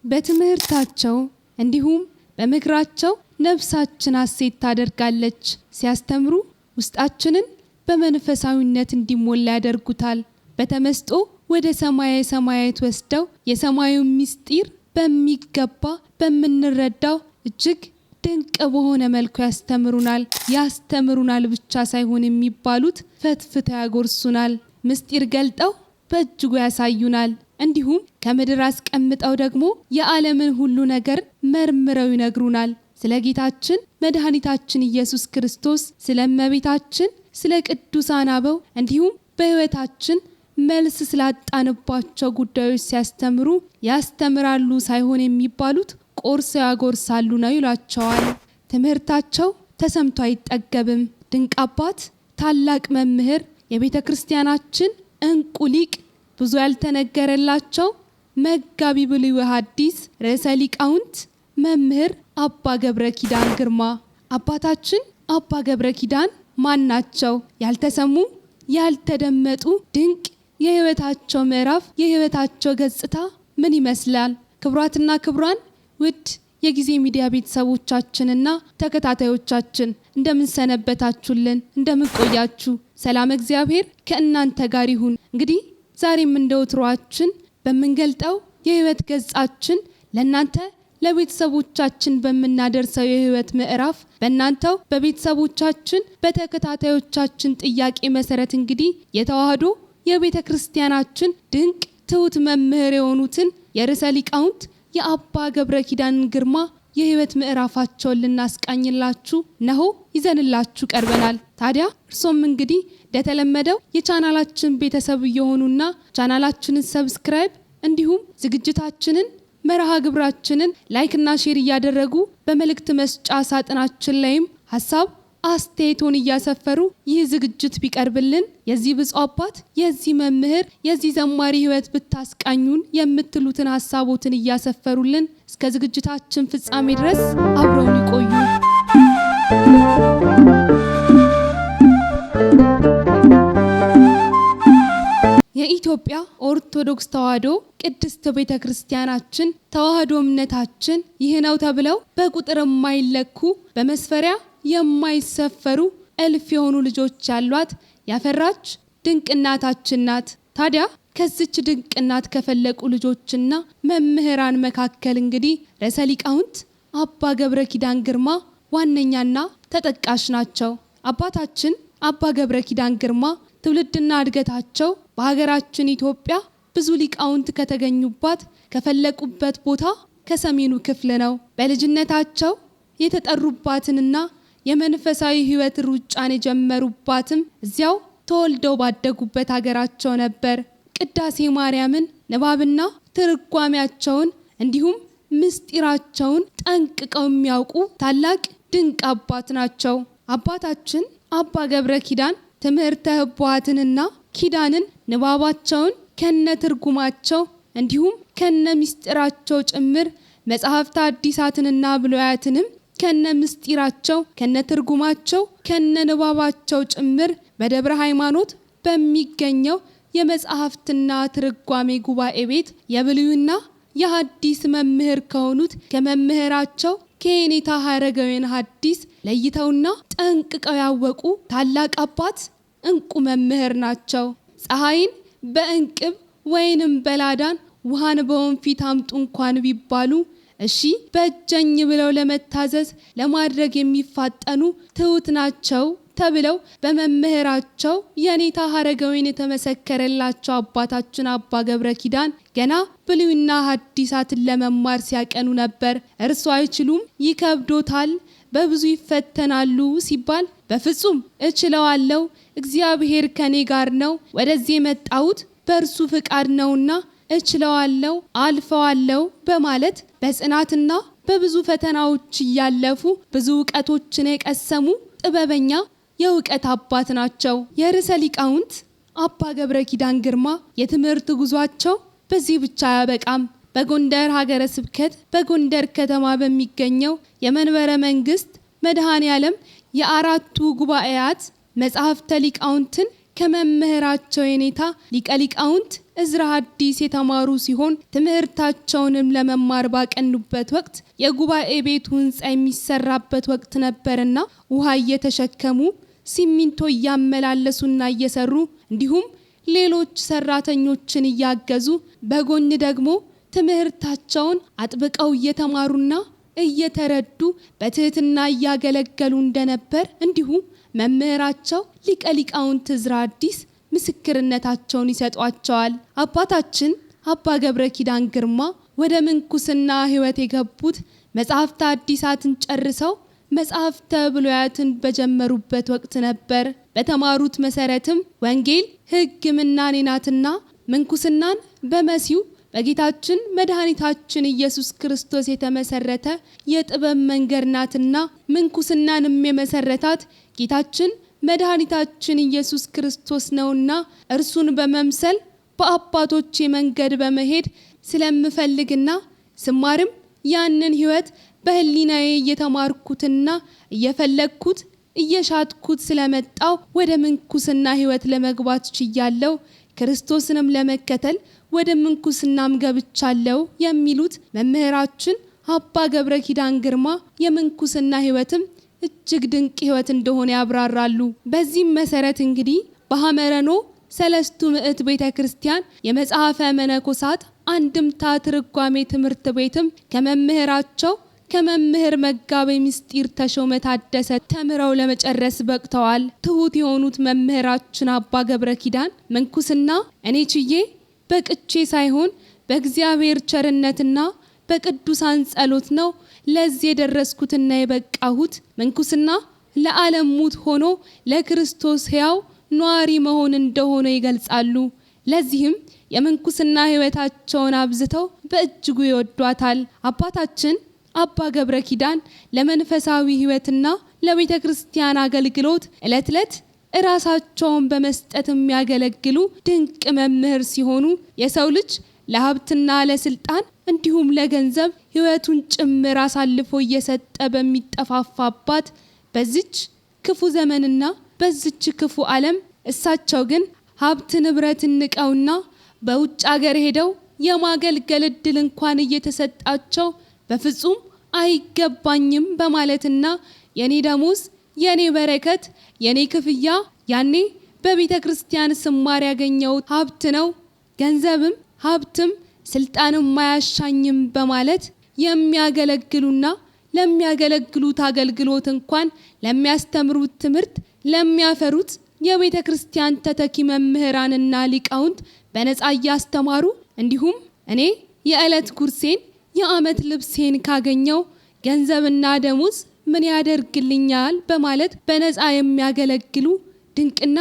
በትምህርታቸው እንዲሁም በምክራቸው ነፍሳችን ሐሴት ታደርጋለች። ሲያስተምሩ ውስጣችንን በመንፈሳዊነት እንዲሞላ ያደርጉታል። በተመስጦ ወደ ሰማየ ሰማያት ወስደው የሰማዩን ምስጢር በሚገባ በምንረዳው እጅግ ድንቅ በሆነ መልኩ ያስተምሩናል ብቻ ሳይሆን የሚባሉት ፈትፍተው ያጎርሱናል። ምስጢር ገልጠው በእጅጉ ያሳዩናል። እንዲሁም ከምድር አስቀምጠው ደግሞ የዓለምን ሁሉ ነገር መርምረው ይነግሩናል። ስለ ጌታችን መድኃኒታችን ኢየሱስ ክርስቶስ፣ ስለ እመቤታችን፣ ስለ ቅዱሳን አበው እንዲሁም በሕይወታችን መልስ ስላጣንባቸው ጉዳዮች ሲያስተምሩ ያስተምራሉ ሳይሆን የሚባሉት ቆርሰው ያጎርሳሉ ነው ይሏቸዋል። ትምህርታቸው ተሰምቶ አይጠገብም። ድንቅ አባት፣ ታላቅ መምህር፣ የቤተ ክርስቲያናችን እንቁ ሊቅ፣ ብዙ ያልተነገረላቸው መጋቢ ብሉይ ወሐዲስ ርዕሰ ሊቃውንት መምህር አባ ገብረ ኪዳን ግርማ። አባታችን አባ ገብረ ኪዳን ማን ናቸው? ያልተሰሙ ያልተደመጡ ድንቅ የሕይወታቸው ምዕራፍ፣ የሕይወታቸው ገጽታ ምን ይመስላል? ክቡራትና ክቡራን ውድ የጊዜ ሚዲያ ቤተሰቦቻችንና ተከታታዮቻችን እንደምን ሰነበታችሁልን? እንደምን ቆያችሁ? ሰላም እግዚአብሔር ከእናንተ ጋር ይሁን። እንግዲህ ዛሬም እንደወትሯችን በምንገልጠው የሕይወት ገጻችን ለእናንተ ለቤተሰቦቻችን በምናደርሰው የሕይወት ምዕራፍ በእናንተው በቤተሰቦቻችን በተከታታዮቻችን ጥያቄ መሰረት እንግዲህ የተዋህዶ የቤተ ክርስቲያናችን ድንቅ ትሁት መምህር የሆኑትን የርዕሰ ሊቃውንት የአባ ገብረ ኪዳን ግርማ የሕይወት ምዕራፋቸውን ልናስቃኝላችሁ ነሆ ይዘንላችሁ ቀርበናል። ታዲያ እርሶም እንግዲህ እንደተለመደው የቻናላችን ቤተሰብ የሆኑና ቻናላችንን ሰብስክራይብ እንዲሁም ዝግጅታችንን መርሃ ግብራችንን ላይክና ሼር እያደረጉ በመልእክት መስጫ ሳጥናችን ላይም ሐሳብ አስተያየቶን እያሰፈሩ ይህ ዝግጅት ቢቀርብልን የዚህ ብፁዕ አባት የዚህ መምህር የዚህ ዘማሪ ሕይወት ብታስቃኙን የምትሉትን ሐሳቦትን እያሰፈሩልን እስከ ዝግጅታችን ፍጻሜ ድረስ አብረውን ይቆዩ። የኢትዮጵያ ኦርቶዶክስ ተዋህዶ ቅድስት ቤተ ክርስቲያናችን ተዋህዶ እምነታችን ይህ ነው ተብለው በቁጥር የማይለኩ በመስፈሪያ የማይሰፈሩ እልፍ የሆኑ ልጆች ያሏት ያፈራች ድንቅ እናታችን ናት። ታዲያ ከዚች ድንቅ እናት ከፈለቁ ልጆችና መምህራን መካከል እንግዲህ ርዕሰ ሊቃውንት አባ ገብረ ኪዳን ግርማ ዋነኛና ተጠቃሽ ናቸው። አባታችን አባ ገብረ ኪዳን ግርማ ትውልድና እድገታቸው በሀገራችን ኢትዮጵያ ብዙ ሊቃውንት ከተገኙባት ከፈለቁበት ቦታ ከሰሜኑ ክፍል ነው። በልጅነታቸው የተጠሩባትንና የመንፈሳዊ ሕይወት ሩጫን የጀመሩባትም እዚያው ተወልደው ባደጉበት ሀገራቸው ነበር። ቅዳሴ ማርያምን ንባብና ትርጓሜያቸውን እንዲሁም ምስጢራቸውን ጠንቅቀው የሚያውቁ ታላቅ ድንቅ አባት ናቸው። አባታችን አባ ገብረ ኪዳን ትምህርተ ህቡዓትንና ኪዳንን ንባባቸውን ከነ ትርጉማቸው እንዲሁም ከነ ምስጢራቸው ጭምር መጽሐፍተ አዲሳትንና ብሉያትንም ከነ ምስጢራቸው ከነ ትርጉማቸው ከነ ንባባቸው ጭምር በደብረ ሃይማኖት በሚገኘው የመጽሐፍትና ትርጓሜ ጉባኤ ቤት የብሉይና የሐዲስ መምህር ከሆኑት ከመምህራቸው ከኔታ ሐረገወይን ሐዲስ ለይተውና ጠንቅቀው ያወቁ ታላቅ አባት እንቁ መምህር ናቸው። ፀሐይን በእንቅብ ወይንም በላዳን ውሃን በወንፊት አምጡ እንኳን ቢባሉ እሺ በእጀኝ ብለው ለመታዘዝ ለማድረግ የሚፋጠኑ ትሁት ናቸው ተብለው በመምህራቸው የኔታ ሐረገወይን የተመሰከረላቸው አባታችን አባ ገብረ ኪዳን ገና ብሉይና ሐዲሳትን ለመማር ሲያቀኑ ነበር። እርሱ አይችሉም፣ ይከብዶታል፣ በብዙ ይፈተናሉ ሲባል በፍጹም እችለዋለሁ፣ እግዚአብሔር ከኔ ጋር ነው፣ ወደዚህ የመጣሁት በእርሱ ፍቃድ ነውና እችለዋለሁ፣ አልፈዋለሁ በማለት በጽናትና በብዙ ፈተናዎች እያለፉ ብዙ ዕውቀቶችን የቀሰሙ ጥበበኛ የእውቀት አባት ናቸው። የርዕሰ ሊቃውንት አባ ገብረ ኪዳን ግርማ የትምህርት ጉዟቸው በዚህ ብቻ አያበቃም። በጎንደር ሀገረ ስብከት በጎንደር ከተማ በሚገኘው የመንበረ መንግስት መድኃኔ ዓለም የአራቱ ጉባኤያት መጽሐፍተ ሊቃውንትን ከመምህራቸው የኔታ ሊቀ ሊቃውንት እዝራ ሐዲስ የተማሩ ሲሆን ትምህርታቸውንም ለመማር ባቀኑበት ወቅት የጉባኤ ቤቱ ሕንጻ የሚሰራበት ወቅት ነበርና ውሃ እየተሸከሙ ሲሚንቶ እያመላለሱና እየሰሩ እንዲሁም ሌሎች ሰራተኞችን እያገዙ በጎን ደግሞ ትምህርታቸውን አጥብቀው እየተማሩና እየተረዱ በትህትና እያገለገሉ እንደነበር እንዲሁ መምህራቸው ሊቀ ሊቃውንት እዝራ ሐዲስ ምስክርነታቸውን ይሰጧቸዋል። አባታችን አባ ገብረ ኪዳን ግርማ ወደ ምንኩስና ሕይወት የገቡት መጽሐፍተ ሐዲሳትን ጨርሰው መጽሐፍተ ብሉያትን በጀመሩበት ወቅት ነበር። በተማሩት መሰረትም ወንጌል፣ ሕግ፣ ምናኔ ናትና ምንኩስናን በመሲው በጌታችን መድኃኒታችን ኢየሱስ ክርስቶስ የተመሰረተ የጥበብ መንገድ ናትና ምንኩስናንም የመሰረታት ጌታችን መድኃኒታችን ኢየሱስ ክርስቶስ ነውና እርሱን በመምሰል በአባቶቼ መንገድ በመሄድ ስለምፈልግና ስማርም ያንን ሕይወት በህሊናዬ እየተማርኩትና እየፈለግኩት እየሻትኩት ስለመጣው ወደ ምንኩስና ሕይወት ለመግባት ችያለሁ። ክርስቶስንም ለመከተል ወደ ምንኩስናም ገብቻለሁ የሚሉት መምህራችን አባ ገብረ ኪዳን ግርማ የምንኩስና ሕይወትም እጅግ ድንቅ ሕይወት እንደሆነ ያብራራሉ። በዚህም መሰረት እንግዲህ በሐመረኖ ሰለስቱ ምዕት ቤተክርስቲያን የመጽሐፈ መነኮሳት አንድምታ ትርጓሜ ትምህርት ቤትም ከመምህራቸው ከመምህር መጋቤ ምስጢር ተሾመ ታደሰ ተምረው ለመጨረስ በቅተዋል። ትሁት የሆኑት መምህራችን አባ ገብረ ኪዳን ምንኩስና እኔ ችዬ በቅቼ ሳይሆን በእግዚአብሔር ቸርነትና በቅዱሳን ጸሎት ነው ለዚህ የደረስኩትና የበቃሁት። ምንኩስና ለዓለም ሙት ሆኖ ለክርስቶስ ሕያው ኗሪ መሆን እንደሆነ ይገልጻሉ። ለዚህም የምንኩስና ሕይወታቸውን አብዝተው በእጅጉ ይወዷታል። አባታችን አባ ገብረ ኪዳን ለመንፈሳዊ ሕይወትና ለቤተ ክርስቲያን አገልግሎት ዕለት ዕለት ራሳቸውን በመስጠት የሚያገለግሉ ድንቅ መምህር ሲሆኑ የሰው ልጅ ለሀብትና ለስልጣን እንዲሁም ለገንዘብ ሕይወቱን ጭምር አሳልፎ እየሰጠ በሚጠፋፋባት በዚች ክፉ ዘመንና በዚች ክፉ ዓለም እሳቸው ግን ሀብት ንብረት ንቀውና በውጭ አገር ሄደው የማገልገል ዕድል እንኳን እየተሰጣቸው በፍጹም አይገባኝም በማለትና የኔ ደሞዝ፣ የኔ በረከት፣ የኔ ክፍያ ያኔ በቤተ ክርስቲያን ስማር ያገኘው ሀብት ነው፣ ገንዘብም ሀብትም ስልጣንም ማያሻኝም በማለት የሚያገለግሉና ለሚያገለግሉት አገልግሎት እንኳን ለሚያስተምሩት ትምህርት ለሚያፈሩት የቤተ ክርስቲያን ተተኪ መምህራንና ሊቃውንት በነፃ እያስተማሩ እንዲሁም እኔ የዕለት ጉርሴን የዓመት ልብሴን ካገኘው ገንዘብና ደሞዝ ምን ያደርግልኛል በማለት በነፃ የሚያገለግሉ ድንቅና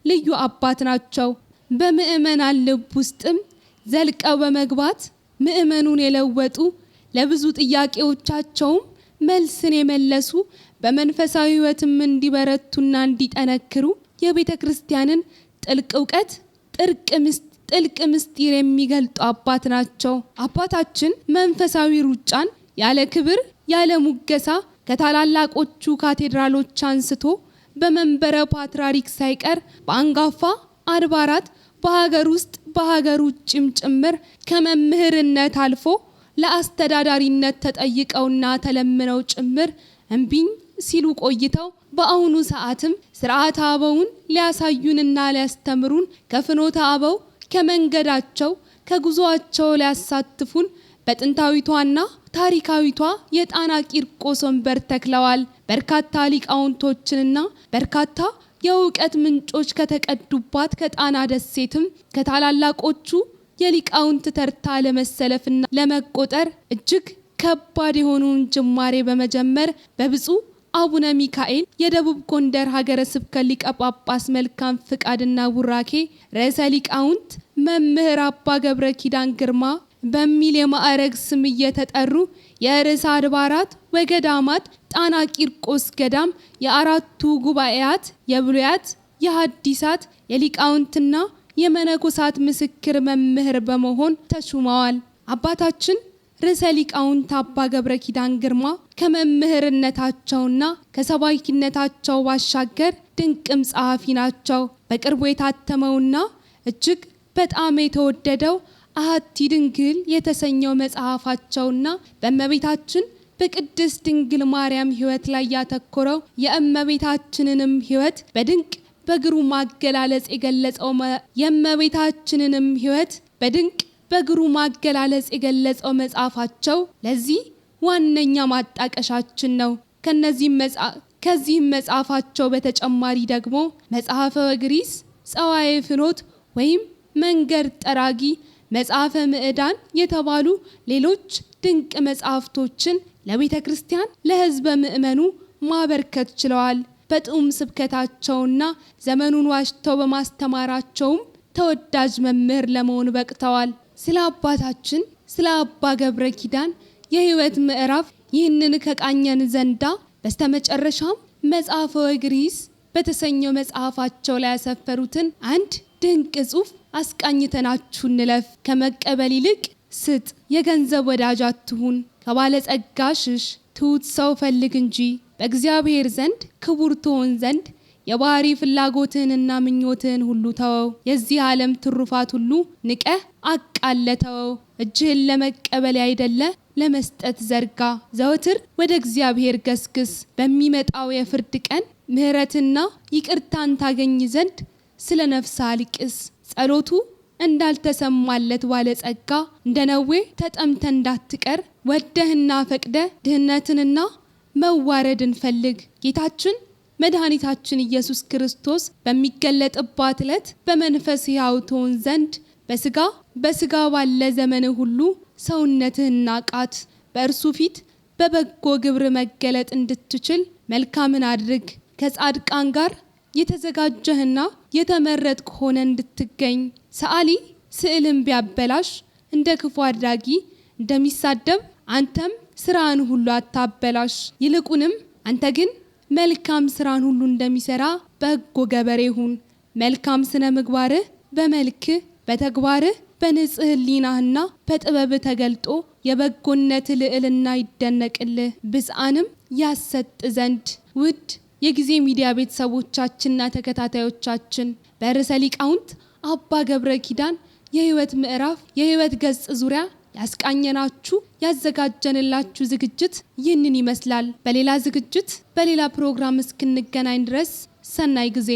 ልዩ አባት ናቸው። በምእመናን ልብ ውስጥም ዘልቀው በመግባት ምእመኑን የለወጡ ለብዙ ጥያቄዎቻቸውም መልስን የመለሱ በመንፈሳዊ ሕይወትም እንዲበረቱና እንዲጠነክሩ የቤተ ክርስቲያንን ጥልቅ ዕውቀት ጥልቅ ምስጢር የሚገልጡ አባት ናቸው። አባታችን መንፈሳዊ ሩጫን ያለ ክብር ያለ ሙገሳ ከታላላቆቹ ካቴድራሎች አንስቶ በመንበረ ፓትርያርክ ሳይቀር በአንጋፋ አድባራት በሀገር ውስጥ በሀገር ውጭም ጭምር ከመምህርነት አልፎ ለአስተዳዳሪነት ተጠይቀውና ተለምነው ጭምር እምቢኝ ሲሉ ቆይተው በአሁኑ ሰዓትም ሥርዓተ አበውን ሊያሳዩንና ሊያስተምሩን ከፍኖተ አበው ከመንገዳቸው ከጉዞአቸው ሊያሳትፉን በጥንታዊቷና ታሪካዊቷ የጣና ቂርቆስ ወንበር ተክለዋል። በርካታ ሊቃውንቶችንና በርካታ የእውቀት ምንጮች ከተቀዱባት ከጣና ደሴትም ከታላላቆቹ የሊቃውንት ተርታ ለመሰለፍና ለመቆጠር እጅግ ከባድ የሆኑን ጅማሬ በመጀመር በብፁዕ አቡነ ሚካኤል የደቡብ ጎንደር ሀገረ ስብከት ሊቀ ጳጳስ መልካም ፍቃድና ቡራኬ ርዕሰ ሊቃውንት መምህር አባ ገብረ ኪዳን ግርማ በሚል የማዕረግ ስም እየተጠሩ የርዕሰ አድባራት ወገዳማት ጣና ቂርቆስ ገዳም የአራቱ ጉባኤያት የብሉያት የሐዲሳት የሊቃውንትና የመነኮሳት ምስክር መምህር በመሆን ተሹመዋል። አባታችን ርዕሰ ሊቃውንት አባ ገብረ ኪዳን ግርማ ከመምህርነታቸውና ከሰባኪነታቸው ባሻገር ድንቅም ጸሐፊ ናቸው። በቅርቡ የታተመውና እጅግ በጣም የተወደደው አሐቲ ድንግል የተሰኘው መጽሐፋቸውና በእመቤታችን በቅድስት ድንግል ማርያም ሕይወት ላይ ያተኮረው የእመቤታችንንም ሕይወት በድንቅ በግሩም አገላለጽ የገለጸው መጽሐፋቸው ለዚህ ዋነኛ ማጣቀሻችን ነው። ከዚህም መጽሐፋቸው በተጨማሪ ደግሞ መጽሐፈ ወግሪስ፣ ጸዋዔ ፍኖት ወይም መንገድ ጠራጊ፣ መጽሐፈ ምዕዳን የተባሉ ሌሎች ድንቅ መጽሐፍቶችን ለቤተ ክርስቲያን ለሕዝበ ምእመኑ ማበርከት ችለዋል። በጥዑም ስብከታቸውና ዘመኑን ዋጅተው በማስተማራቸውም ተወዳጅ መምህር ለመሆን በቅተዋል። ስለ አባታችን ስለ አባ ገብረ ኪዳን የሕይወት ምዕራፍ ይህንን ከቃኘን ዘንዳ በስተመጨረሻም መጽሐፈ ወግሪስ በተሰኘው መጽሐፋቸው ላይ ያሰፈሩትን አንድ ድንቅ ጽሑፍ አስቃኝተናችሁ እንለፍ። ከመቀበል ይልቅ ስጥ፣ የገንዘብ ወዳጅ አትሁን፣ ከባለጸጋ ሽሽ፣ ትሑት ሰው ፈልግ እንጂ በእግዚአብሔር ዘንድ ክቡር ትሆን ዘንድ የባህሪ ፍላጎትህንና ምኞትህን ሁሉ ተወው። የዚህ ዓለም ትሩፋት ሁሉ ንቀህ አቃለተወው። እጅህን ለመቀበል አይደለ ለመስጠት ዘርጋ። ዘወትር ወደ እግዚአብሔር ገስግስ። በሚመጣው የፍርድ ቀን ምሕረትና ይቅርታን ታገኝ ዘንድ ስለ ነፍስህ አልቅስ። ጸሎቱ እንዳልተሰማለት ባለጸጋ እንደ ነዌ ተጠምተ እንዳትቀር ወደህና ፈቅደ ድህነትንና መዋረድን ፈልግ። ጌታችን መድኃኒታችን ኢየሱስ ክርስቶስ በሚገለጥባት ዕለት በመንፈስ ሕያው ትሆን ዘንድ በስጋ ባለ ዘመን ሁሉ ሰውነትህን ናቃት። በእርሱ ፊት በበጎ ግብር መገለጥ እንድትችል መልካምን አድርግ። ከጻድቃን ጋር የተዘጋጀህና የተመረጥክ ሆነ እንድትገኝ። ሰዓሊ ስዕልን ቢያበላሽ እንደ ክፉ አድራጊ እንደሚሳደብ አንተም ስራን ሁሉ አታበላሽ። ይልቁንም አንተ ግን መልካም ስራን ሁሉ እንደሚሰራ በጎ ገበሬ ሁን። መልካም ስነ ምግባርህ በመልክህ በተግባርህ በንጽህ ሕሊናህና በጥበብ ተገልጦ የበጎነት ልዕልና ይደነቅልህ፣ ብፅዓንም ያሰጥ ዘንድ። ውድ የጊዜ ሚዲያ ቤተሰቦቻችንና ተከታታዮቻችን በርዕሰ ሊቃውንት አባ ገብረ ኪዳን የሕይወት ምዕራፍ የሕይወት ገጽ ዙሪያ ያስቃኘናችሁ ያዘጋጀንላችሁ ዝግጅት ይህንን ይመስላል። በሌላ ዝግጅት በሌላ ፕሮግራም እስክንገናኝ ድረስ ሰናይ ጊዜ